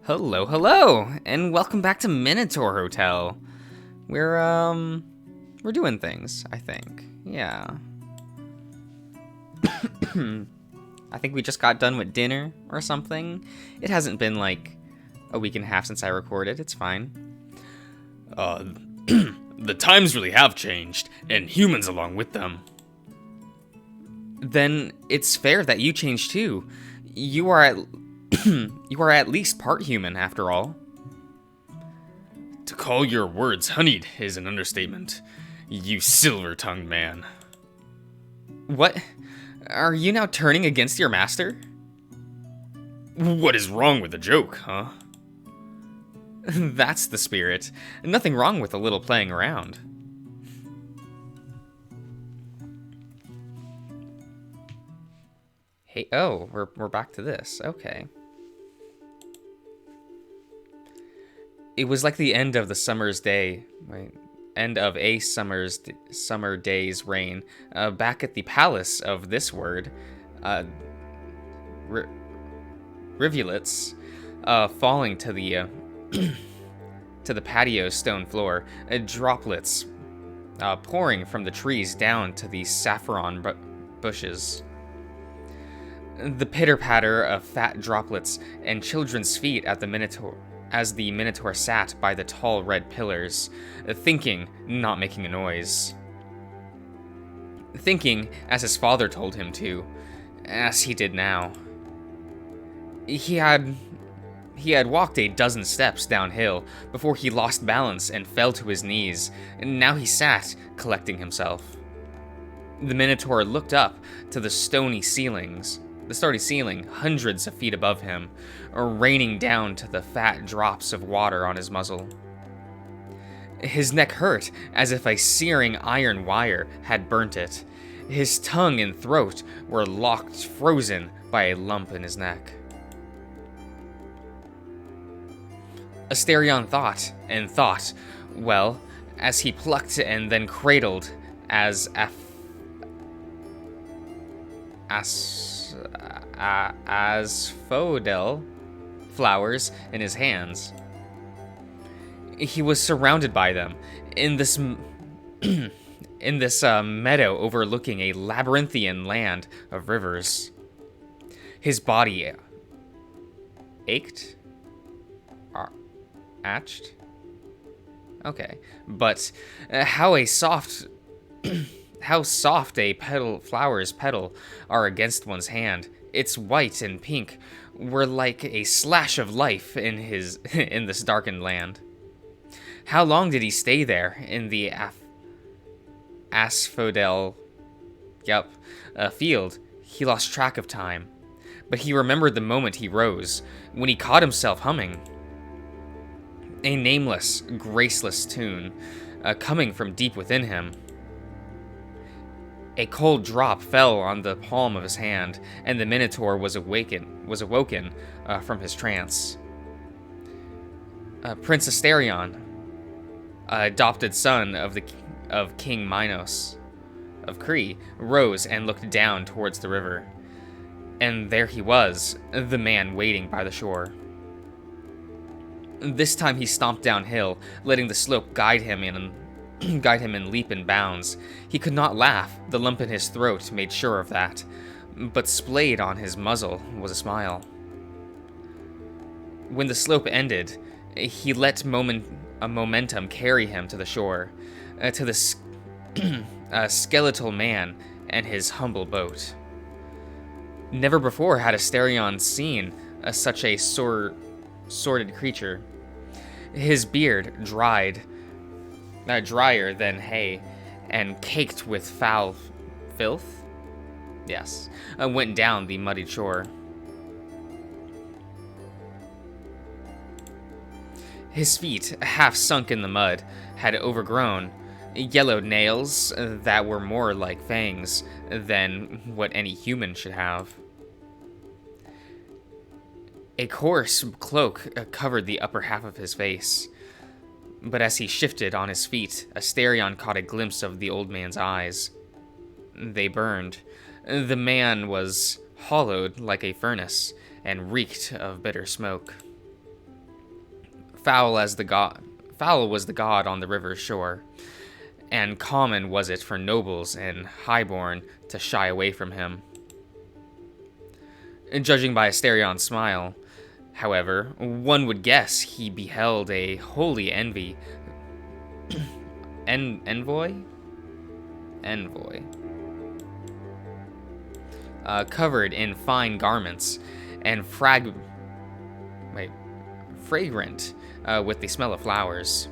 Hello, hello, and welcome back to Minotaur Hotel. We're doing things, I think. Yeah. I think we just got done with dinner or something. It hasn't been like a week and a half since I recorded. It's fine. Uh, the times really have changed, and humans along with them. Then it's fair that you change too. You are at you are at least part human after all. To call your words honeyed is an understatement, you silver-tongued man. What? Are you now turning against your master? What is wrong with the joke, huh? That's the spirit. Nothing wrong with a little playing around. Hey, oh, we're back to this. Okay. It was like the end of the summer's day, right? End of a summer day's reign. Back at the palace of this word, rivulets, falling to the to the patio stone floor. Droplets, pouring from the trees down to the saffron bushes. The pitter-patter of fat droplets and children's feet at the Minotaur, as the Minotaur sat by the tall red pillars, thinking, not making a noise. Thinking, as his father told him to, as he did now. He had walked a dozen steps downhill before he lost balance and fell to his knees, and now he sat, collecting himself. The Minotaur looked up to the stony ceiling hundreds of feet above him, raining down to the fat drops of water on his muzzle. His neck hurt as if a searing iron wire had burnt it. His tongue and throat were locked frozen by a lump in his neck. Asterion thought and thought, well, as he plucked and then cradled asphodel flowers in his hands. He was surrounded by them in this meadow overlooking a labyrinthian land of rivers. His body ached. Atched? Okay, but how soft a flower's petal are against one's hand. Its white and pink were like a slash of life in this darkened land. How long did he stay there in the asphodel field? He lost track of time, but he remembered the moment he rose, when he caught himself humming. A nameless, graceless tune, coming from deep within him. A cold drop fell on the palm of his hand, and the Minotaur was awoken from his trance. Prince Asterion, adopted son of King Minos of Cree, rose and looked down towards the river. And there he was, the man waiting by the shore. This time he stomped downhill, letting the slope guide him in leap and bounds. He could not laugh, the lump in his throat made sure of that, but splayed on his muzzle was a smile. When the slope ended, he let momentum carry him to the shore, to the skeletal man and his humble boat. Never before had Asterion seen such a sordid creature. His beard drier than hay, and caked with foul filth, yes, went down the muddied shore. His feet, half sunk in the mud, had overgrown yellowed nails that were more like fangs than what any human should have. A coarse cloak covered the upper half of his face, but as he shifted on his feet, Asterion caught a glimpse of the old man's eyes. They burned. The man was hollowed like a furnace and reeked of bitter smoke. Foul was the god on the river's shore, and common was it for nobles and highborn to shy away from him. And judging by Asterion's smile, however, one would guess he beheld a holy envoy. Covered in fine garments and fragrant with the smell of flowers.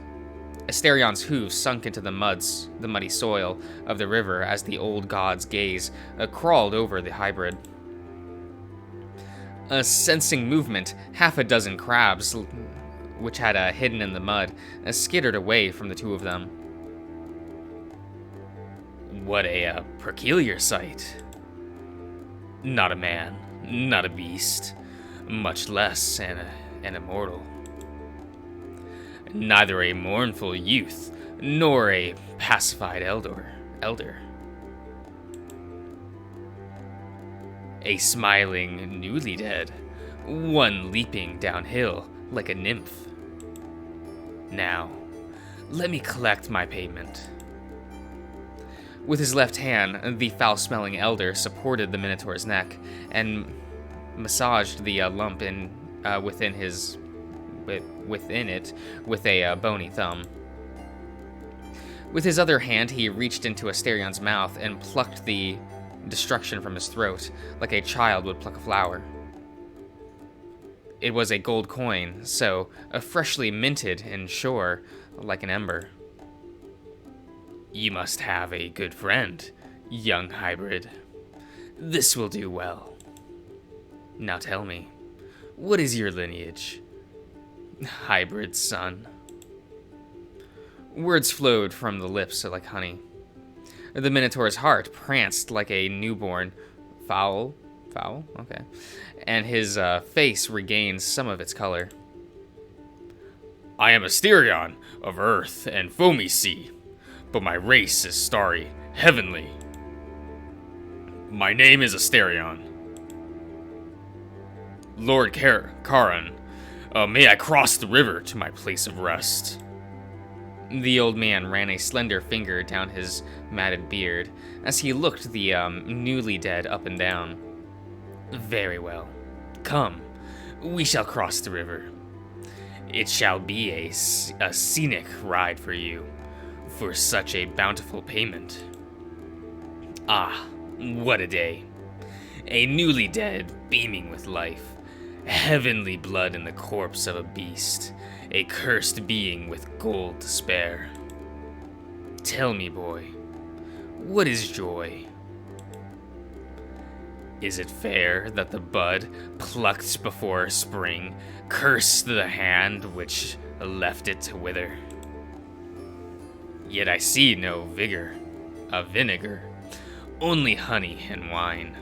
Asterion's hooves sunk into the muddy soil of the river as the old god's gaze crawled over the hybrid. Sensing movement, half a dozen crabs, which had hidden in the mud, skittered away from the two of them. What a peculiar sight. Not a man, not a beast, much less an immortal. Neither a mournful youth, nor a pacified elder. A smiling newly dead, one leaping downhill like a nymph. Now, let me collect my payment. With his left hand, the foul-smelling elder supported the Minotaur's neck and massaged the lump within it with a bony thumb. With his other hand, he reached into Asterion's mouth and plucked the destruction from his throat, like a child would pluck a flower. It was a gold coin, so freshly minted and sure, like an ember. You must have a good friend, young hybrid. This will do well. Now tell me, what is your lineage, hybrid son? Words flowed from the lips like honey. The Minotaur's heart pranced like a newborn fowl, okay, and his face regained some of its color. I am Asterion of Earth and Foamy Sea, but my race is starry, heavenly. My name is Asterion. Lord Charon, may I cross the river to my place of rest? The old man ran a slender finger down his matted beard as he looked the newly dead up and down. Very well. Come, we shall cross the river. It shall be a scenic ride for you, for such a bountiful payment. Ah, what a day. A newly dead beaming with life, heavenly blood in the corpse of a beast, a cursed being with gold to spare. Tell me, boy, what is joy? Is it fair that the bud, plucked before spring, cursed the hand which left it to wither? Yet I see no vinegar, only honey and wine.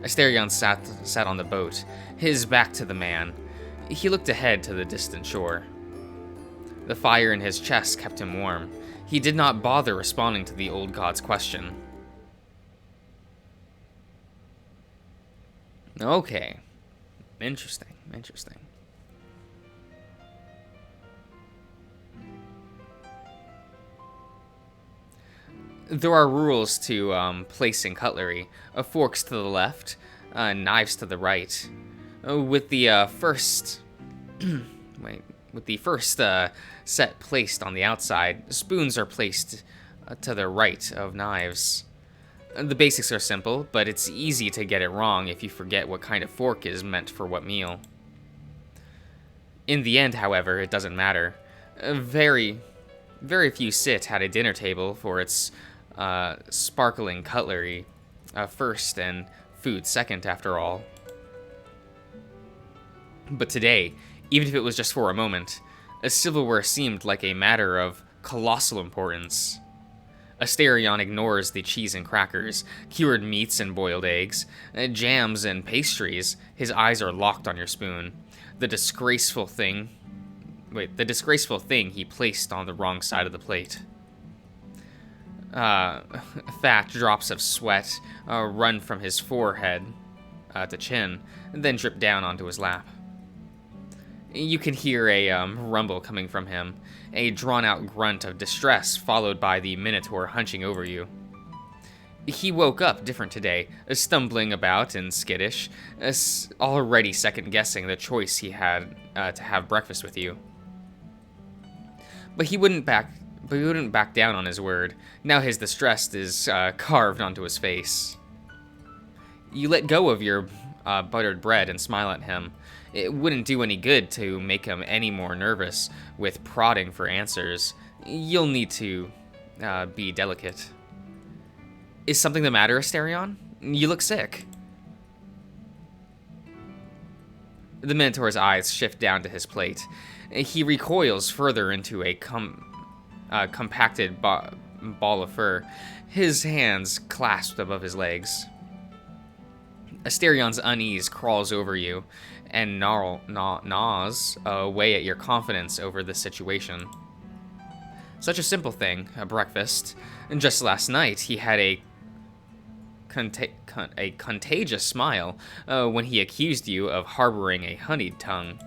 Asterion sat on the boat, his back to the man. He looked ahead to the distant shore. The fire in his chest kept him warm. He did not bother responding to the old god's question. Okay. Interesting. There are rules to placing cutlery. Forks to the left, knives to the right. With the first set placed on the outside, spoons are placed to the right of knives. The basics are simple, but it's easy to get it wrong if you forget what kind of fork is meant for what meal. In the end, however, it doesn't matter. Very few sit at a dinner table for its sparkling cutlery first and food second, after all. But today, even if it was just for a moment, silverware seemed like a matter of colossal importance. Asterion ignores the cheese and crackers, cured meats and boiled eggs, jams and pastries. His eyes are locked on your spoon. The disgraceful thing he placed on the wrong side of the plate. Fat drops of sweat run from his forehead to chin, and then drip down onto his lap. You can hear a rumble coming from him, a drawn-out grunt of distress followed by the Minotaur hunching over you. He woke up different today, stumbling about and skittish, already second-guessing the choice he had to have breakfast with you. But he wouldn't back down on his word. Now his distress is carved onto his face. You let go of your buttered bread and smile at him. It wouldn't do any good to make him any more nervous with prodding for answers. You'll need to be delicate. Is something the matter, Asterion? You look sick. The Minotaur's eyes shift down to his plate. He recoils further into a compacted ball of fur, his hands clasped above his legs. Asterion's unease crawls over you and gnaws away at your confidence over this situation. Such a simple thing, a breakfast. And just last night, he had a contagious smile when he accused you of harboring a honeyed tongue.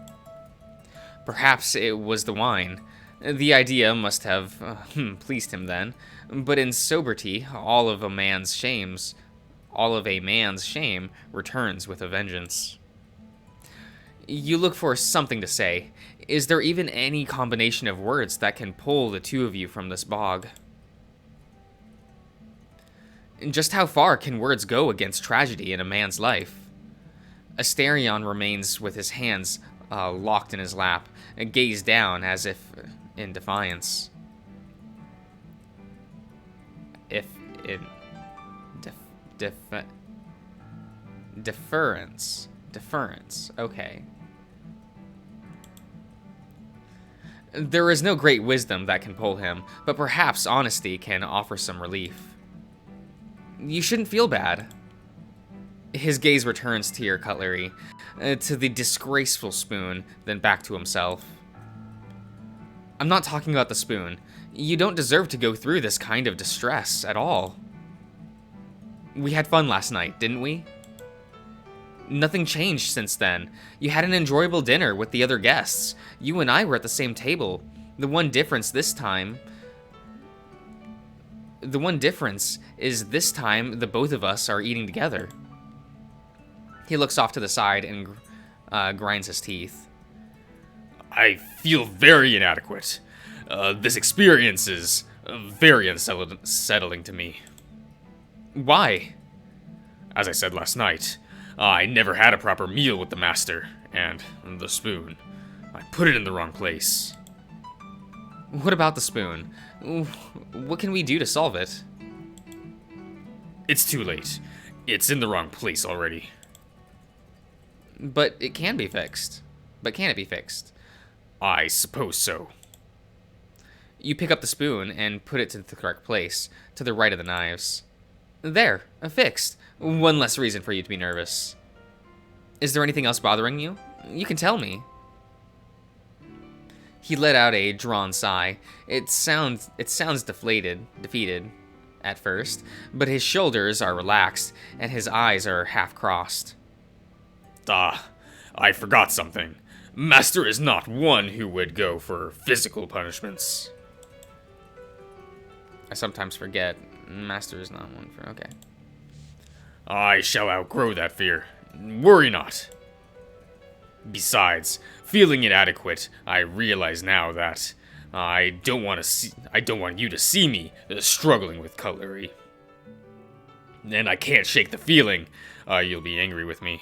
Perhaps it was the wine. The idea must have pleased him then, but in sobriety, all of a man's shame returns with a vengeance. You look for something to say. Is there even any combination of words that can pull the two of you from this bog? Just how far can words go against tragedy in a man's life? Asterion remains with his hands locked in his lap, and gazed down as if in defiance. Deference. Okay. There is no great wisdom that can pull him, but perhaps honesty can offer some relief. You shouldn't feel bad. His gaze returns to your cutlery, to the disgraceful spoon, then back to himself. I'm not talking about the spoon. You don't deserve to go through this kind of distress at all. We had fun last night, didn't we? Nothing changed since then. You had an enjoyable dinner with the other guests. You and I were at the same table. The one difference is this time the both of us are eating together. He looks off to the side and grinds his teeth. I feel very inadequate. This experience is very unsettling to me. Why? As I said last night, I never had a proper meal with the master, and the spoon. I put it in the wrong place. What about the spoon? What can we do to solve it? It's too late. It's in the wrong place already. But it can be fixed. But can it be fixed? I suppose so. You pick up the spoon and put it to the correct place, to the right of the knives. There, fixed. One less reason for you to be nervous. Is there anything else bothering you? You can tell me. He let out a drawn sigh. It sounds defeated at first, but his shoulders are relaxed and his eyes are half crossed. I forgot something. Master is not one who would go for physical punishments. I sometimes forget. Master is not one for... Okay. I shall outgrow that fear. Worry not. Besides, feeling inadequate, I realize now that I don't want you to see me struggling with cutlery. And I can't shake the feeling you'll be angry with me.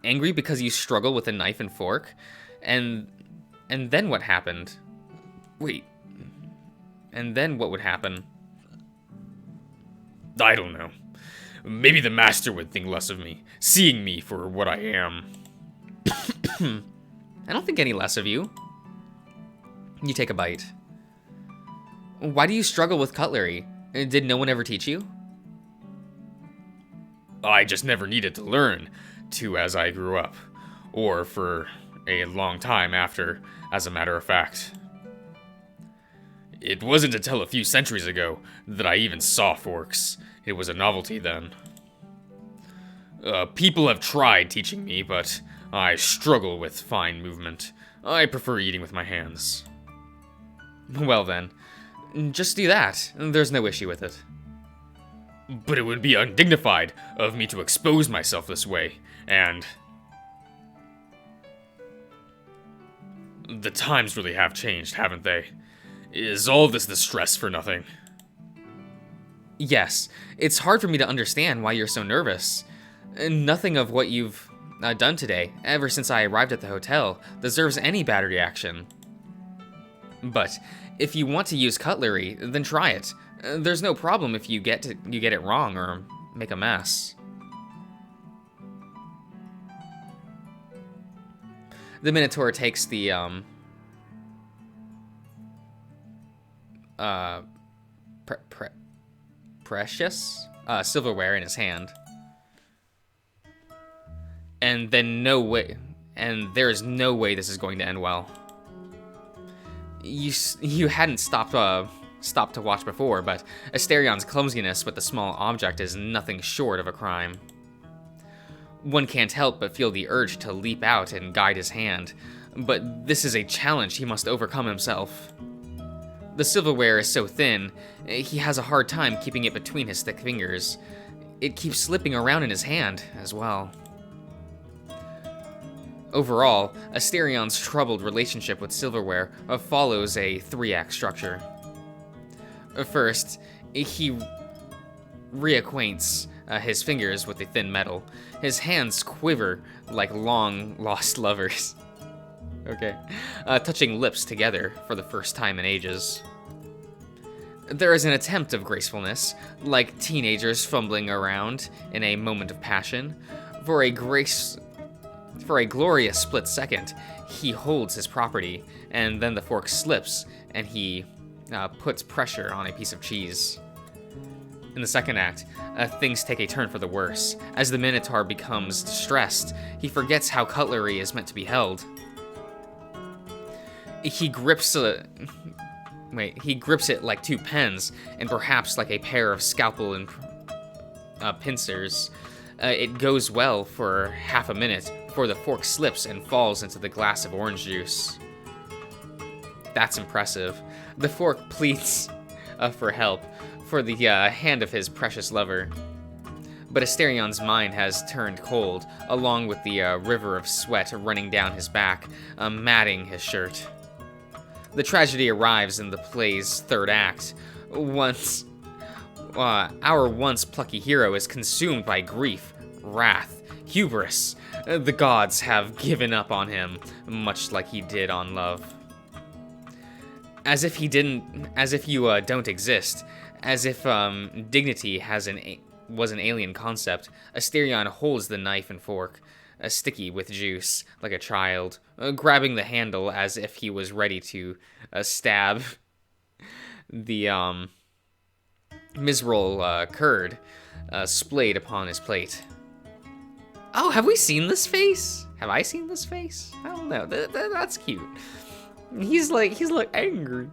Angry because you struggle with a knife and fork? And then what happened? Wait. And then what would happen? I don't know. Maybe the master would think less of me, seeing me for what I am. I don't think any less of you. You take a bite. Why do you struggle with cutlery? Did no one ever teach you? I just never needed to learn to as I grew up, or for a long time after, as a matter of fact. It wasn't until a few centuries ago that I even saw forks. It was a novelty then. People have tried teaching me, but I struggle with fine movement. I prefer eating with my hands. Well then, just do that. There's no issue with it. But it would be undignified of me to expose myself this way, and... The times really have changed, haven't they? Is all this distress for nothing? Yes, it's hard for me to understand why you're so nervous. Nothing of what you've done today, ever since I arrived at the hotel, deserves any bad reaction. But if you want to use cutlery, then try it. There's no problem if you get it wrong or make a mess. The Minotaur takes the precious silverware in his hand. And there's no way this is going to end well. You hadn't stopped to watch before, but Asterion's clumsiness with the small object is nothing short of a crime. One can't help but feel the urge to leap out and guide his hand, but this is a challenge he must overcome himself. The silverware is so thin, he has a hard time keeping it between his thick fingers. It keeps slipping around in his hand as well. Overall, Asterion's troubled relationship with silverware follows a 3-act structure. First, he reacquaints his fingers with the thin metal. His hands quiver like long-lost lovers. Okay. Touching lips together for the first time in ages. There is an attempt of gracefulness, like teenagers fumbling around in a moment of passion. For a glorious split second, he holds his property, and then the fork slips, and he puts pressure on a piece of cheese. In the second act, things take a turn for the worse. As the Minotaur becomes distressed, he forgets how cutlery is meant to be held. He grips it like 2 pens, and perhaps like a pair of scalpel and pincers. It goes well for half a minute before the fork slips and falls into the glass of orange juice. That's impressive. The fork pleads for help for the hand of his precious lover. But Asterion's mind has turned cold, along with the river of sweat running down his back, matting his shirt. The tragedy arrives in the play's 3rd act. Our once plucky hero is consumed by grief, wrath, hubris. The gods have given up on him, much like he did on love. As if you don't exist, as if dignity was an alien concept, Asterion holds the knife and fork, sticky with juice, like a child, grabbing the handle as if he was ready to stab the miserable curd splayed upon his plate. Oh, have we seen this face? Have I seen this face? I don't know. That's cute. He's like angry.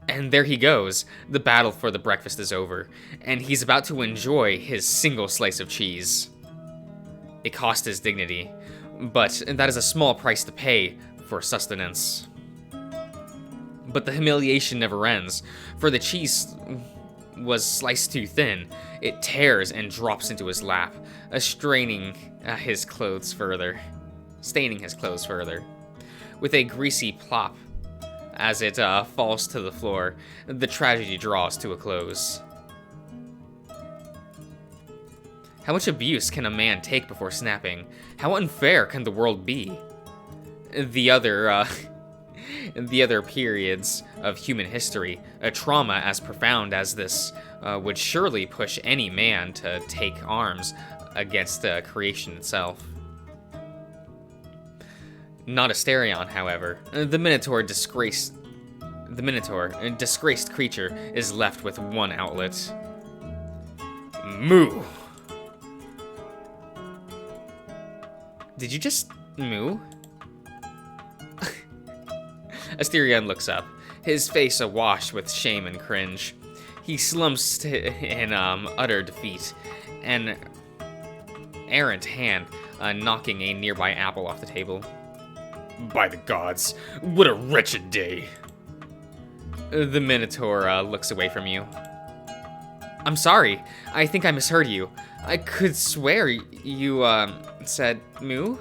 And there he goes. The battle for the breakfast is over, and he's about to enjoy his single slice of cheese. It cost his dignity, but that is a small price to pay for sustenance. But the humiliation never ends, for the cheese was sliced too thin. It tears and drops into his lap, staining his clothes further. With a greasy plop, as it falls to the floor, the tragedy draws to a close. How much abuse can a man take before snapping? How unfair can the world be? The other periods of human history, a trauma as profound as this would surely push any man to take arms against creation itself. Not Asterion, however. The Minotaur, disgraced creature, is left with one outlet. Moo! Did you just moo? Asterion looks up, his face awash with shame and cringe. He slumps in utter defeat, an errant hand knocking a nearby apple off the table. By the gods, what a wretched day. The Minotaur looks away from you. I'm sorry. I think I misheard you. I could swear you said moo?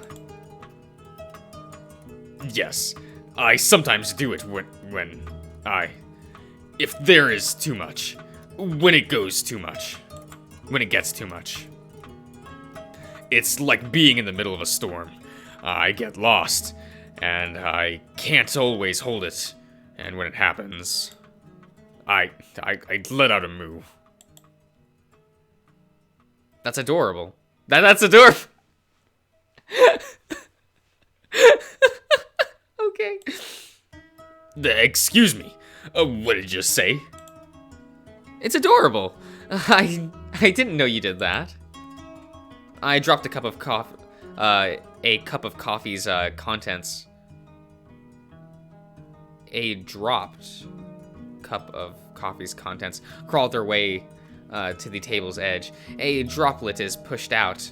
Yes, I sometimes do it if there is too much. When it goes too much. When it gets too much. It's like being in the middle of a storm. I get lost, and I can't always hold it. And when it happens, I let out a moo. That's adorable. That's adorable. Okay. Excuse me. What did you say? It's adorable. I didn't know you did that. I dropped a cup of coffee's contents. A dropped cup of coffee's contents crawled their way to the table's edge. A droplet is pushed out.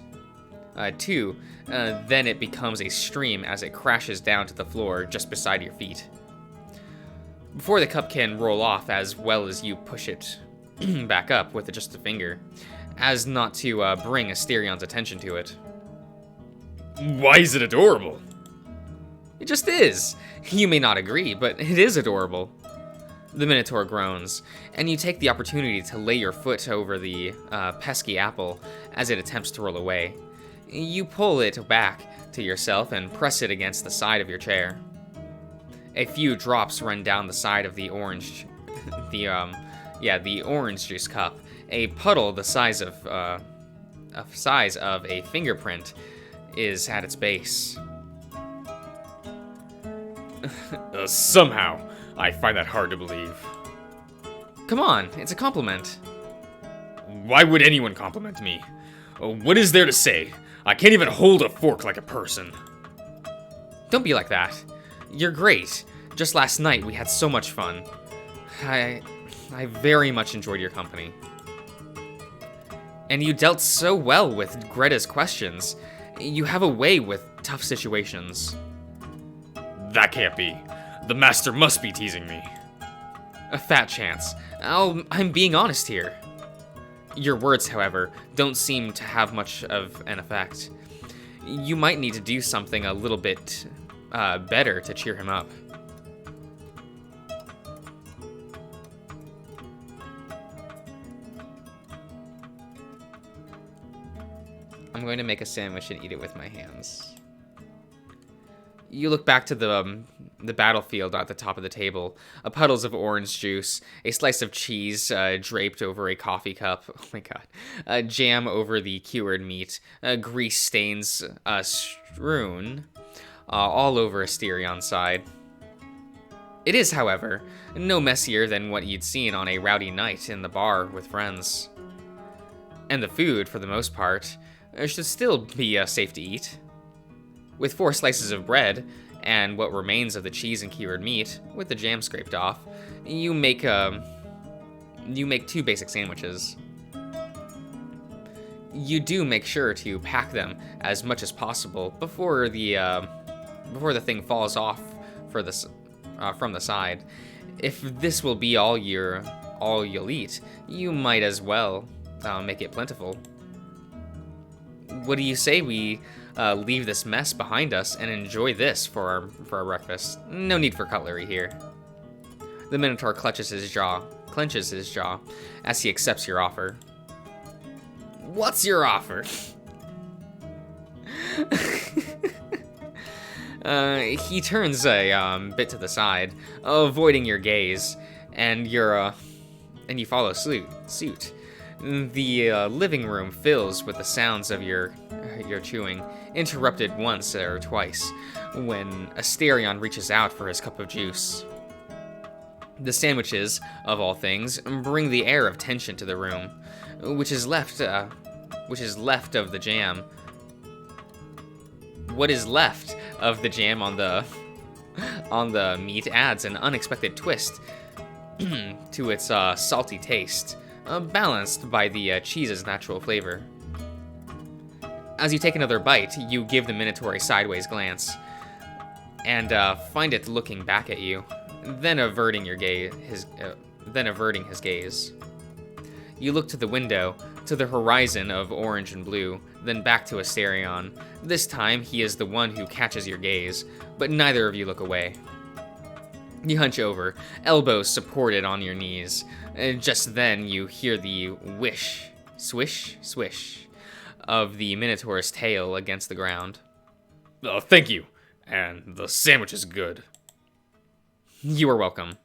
Then it becomes a stream as it crashes down to the floor just beside your feet. Before the cup can roll off, as well as you push it back up with just a finger, as not to bring Asterion's attention to it. Why is it adorable? It just is. You may not agree, but it is adorable. The Minotaur groans, and you take the opportunity to lay your foot over the pesky apple as it attempts to roll away. You pull it back to yourself and press it against the side of your chair. A few drops run down the side of the orange, the orange juice cup. A puddle the size of a fingerprint is at its base. Somehow, I find that hard to believe. Come on, it's a compliment. Why would anyone compliment me? What is there to say? I can't even hold a fork like a person. Don't be like that. You're great. Just last night we had so much fun. I very much enjoyed your company. And you dealt so well with Greta's questions. You have a way with tough situations. That can't be. The master must be teasing me. A fat chance. I'm being honest here. Your words, however, don't seem to have much of an effect. You might need to do something a little bit better to cheer him up. I'm going to make a sandwich and eat it with my hands. You look back to the battlefield at the top of the table. Puddles of orange juice, a slice of cheese draped over a coffee cup. Oh my god. Jam over the cured meat. Grease stains strewn all over Asterion's side. It is, however, no messier than what you'd seen on a rowdy night in the bar with friends. And the food, for the most part, should still be safe to eat. With 4 slices of bread, and what remains of the cheese and cured meat, with the jam scraped off, you make 2 basic sandwiches. You do make sure to pack them as much as possible before the thing falls off from the side. If this will be all you'll eat, you might as well make it plentiful. What do you say we leave this mess behind us and enjoy this for our breakfast? No need for cutlery here. The Minotaur clenches his jaw as he accepts your offer. What's your offer? He turns a bit to the side, avoiding your gaze, and you follow suit. The living room fills with the sounds of your chewing, interrupted once or twice when Asterion reaches out for his cup of juice. The sandwiches, of all things, bring the air of tension to the room, which is left of the jam. What is left of the jam on the meat adds an unexpected twist to its salty taste, balanced by the cheese's natural flavor. As you take another bite, you give the Minotaur a sideways glance, and find it looking back at you, then averting his gaze. You look to the window, to the horizon of orange and blue, then back to Asterion. This time, he is the one who catches your gaze, but neither of you look away. You hunch over, elbows supported on your knees. Just then, you hear the whish, swish, swish of the Minotaur's tail against the ground. Thank you, and the sandwich is good. You are welcome.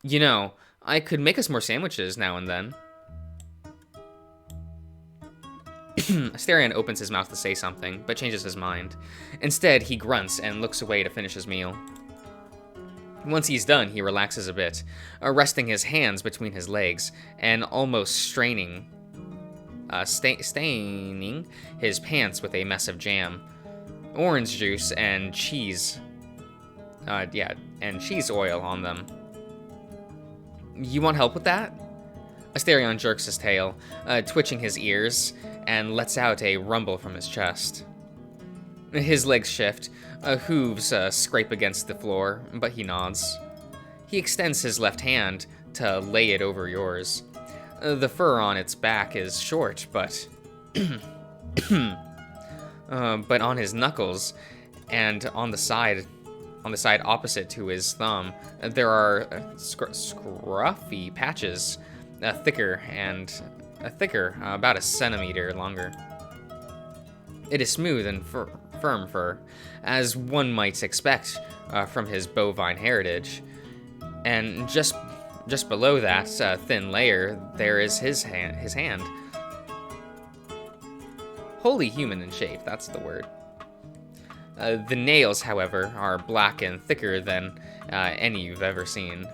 You know, I could make us more sandwiches now and then. Asterion opens his mouth to say something, but changes his mind. Instead, he grunts and looks away to finish his meal. Once he's done, he relaxes a bit, resting his hands between his legs and almost staining his pants with a mess of jam, orange juice, and cheese. And cheese oil on them. You want help with that? Asterion jerks his tail, twitching his ears, and lets out a rumble from his chest. His legs shift, hooves scrape against the floor, but he nods. He extends his left hand to lay it over yours. The fur on its back is short, but but on his knuckles and on the side opposite to his thumb, there are scruffy patches, thicker, about a centimeter longer. It is smooth and firm fur, as one might expect from his bovine heritage. And just below that thin layer, there is his hand. Wholly human in shape, that's the word. The nails, however, are black and thicker than any you've ever seen.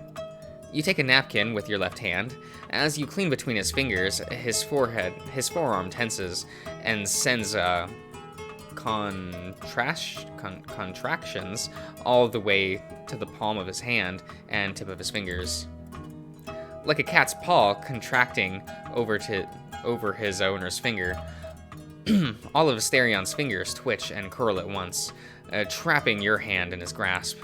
You take a napkin with your left hand. As you clean between his fingers, his forearm tenses and sends contractions all the way to the palm of his hand and tip of his fingers. Like a cat's paw contracting over his owner's finger, all of Asterion's fingers twitch and curl at once, trapping your hand in his grasp.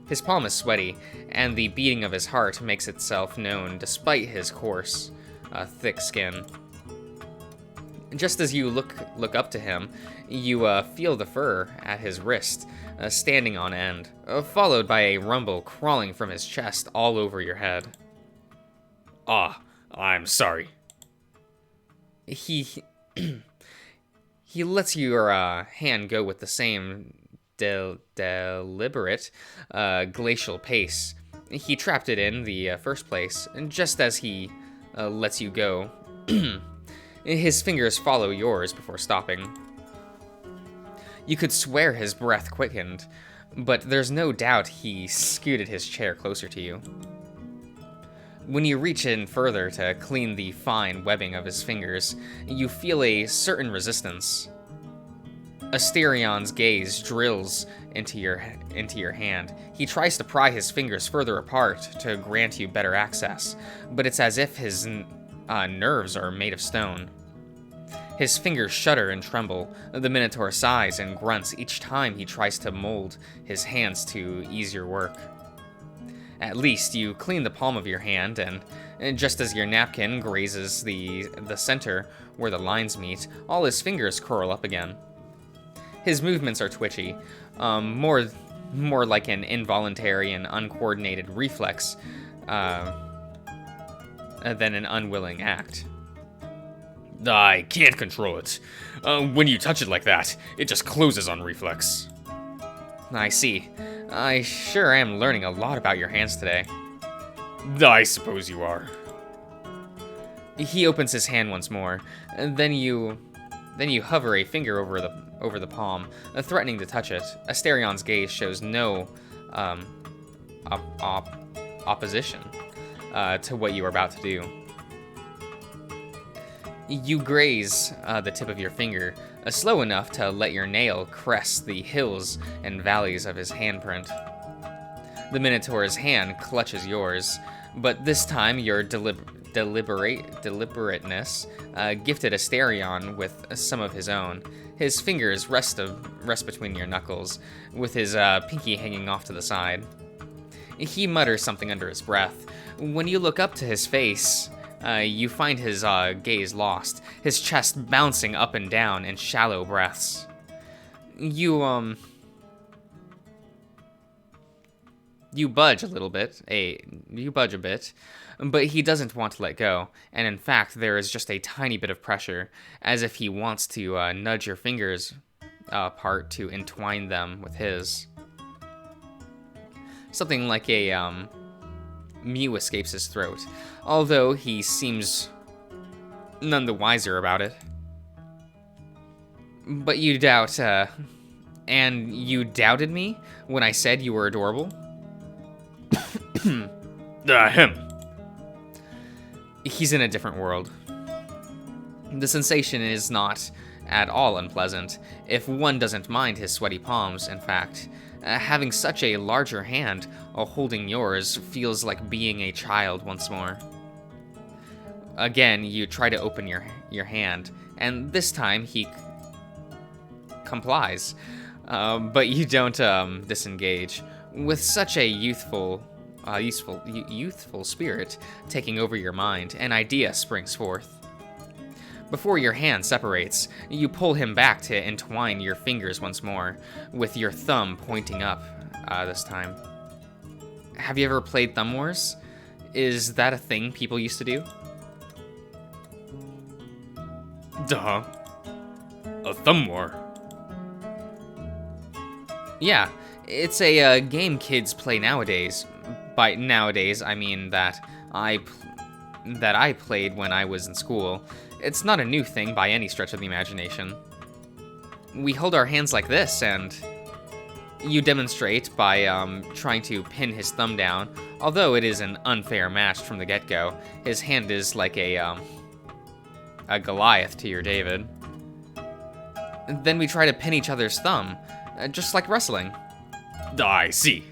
His palm is sweaty, and the beating of his heart makes itself known despite his coarse, thick skin. Just as you look up to him, you feel the fur at his wrist standing on end, followed by a rumble crawling from his chest all over your head. I'm sorry. He lets your hand go with the same deliberate, glacial pace. He trapped it in the first place, and just as he lets you go, his fingers follow yours before stopping. You could swear his breath quickened, but there's no doubt he scooted his chair closer to you. When you reach in further to clean the fine webbing of his fingers, you feel a certain resistance. Asterion's gaze drills into your hand. He tries to pry his fingers further apart to grant you better access, but it's as if his nerves are made of stone. His fingers shudder and tremble. The Minotaur sighs and grunts each time he tries to mold his hands to ease your work. At least you clean the palm of your hand, and just as your napkin grazes the center where the lines meet, all his fingers curl up again. His movements are twitchy, more like an involuntary and uncoordinated reflex than an unwilling act. I can't control it. When you touch it like that, it just closes on reflex. I see. I sure am learning a lot about your hands today. I suppose you are. He opens his hand once more, and then you hover a finger over the palm, threatening to touch it. Asterion's gaze shows no opposition to what you are about to do. You graze the tip of your finger, slow enough to let your nail crest the hills and valleys of his handprint. The Minotaur's hand clutches yours, but this time your deliberateness, gifted Asterion with some of his own. His fingers rest between your knuckles, with his pinky hanging off to the side. He mutters something under his breath. When you look up to his face, you find his gaze lost, his chest bouncing up and down in shallow breaths. You budge a little bit, but he doesn't want to let go, and in fact, there is just a tiny bit of pressure, as if he wants to nudge your fingers apart to entwine them with his. Something like a mew escapes his throat, although he seems none the wiser about it. But you doubt, and you doubted me when I said you were adorable? Him. He's in a different world. The sensation is not at all unpleasant, if one doesn't mind his sweaty palms, in fact. Having such a larger hand holding yours feels like being a child once more. Again, you try to open your hand, and this time he complies, but you don't disengage. With such a youthful spirit taking over your mind, an idea springs forth. Before your hand separates, you pull him back to entwine your fingers once more, with your thumb pointing up this time. Have you ever played Thumb Wars? Is that a thing people used to do? Duh. A thumb war. Yeah, it's a game kids play nowadays. By nowadays, I mean that I played when I was in school. It's not a new thing by any stretch of the imagination. We hold our hands like this, and you demonstrate by trying to pin his thumb down, although it is an unfair match from the get-go. His hand is like a Goliath to your David. Then we try to pin each other's thumb, just like wrestling. I see.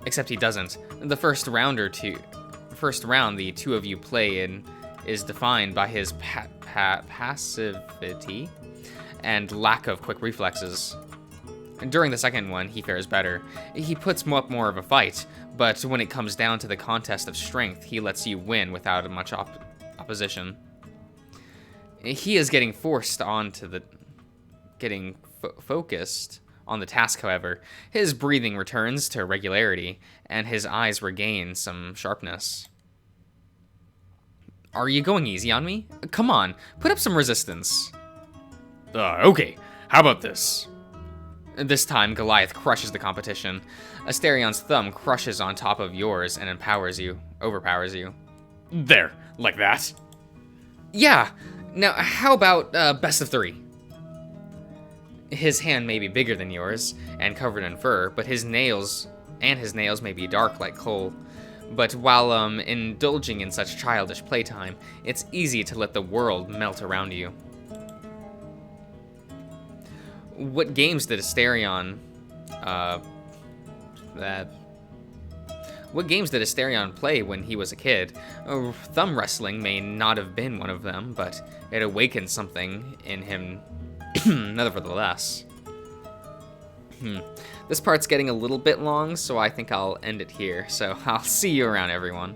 Except he doesn't. The first round, the two of you play in is defined by his passivity and lack of quick reflexes. During the second one, he fares better. He puts up more of a fight, but when it comes down to the contest of strength, he lets you win without much opposition. He is getting focused on the task, however. His breathing returns to regularity, and his eyes regain some sharpness. Are you going easy on me? Come on, put up some resistance. Okay, how about this? This time, Goliath crushes the competition. Asterion's thumb crushes on top of yours and overpowers you. There, like that? Yeah, now how about best of three? His hand may be bigger than yours and covered in fur, but his nails may be dark like coal. But while indulging in such childish playtime, it's easy to let the world melt around you. What games did Asterion play when he was a kid? Thumb wrestling may not have been one of them, but it awakened something in him nevertheless. This part's getting a little bit long, so I think I'll end it here. So I'll see you around, everyone.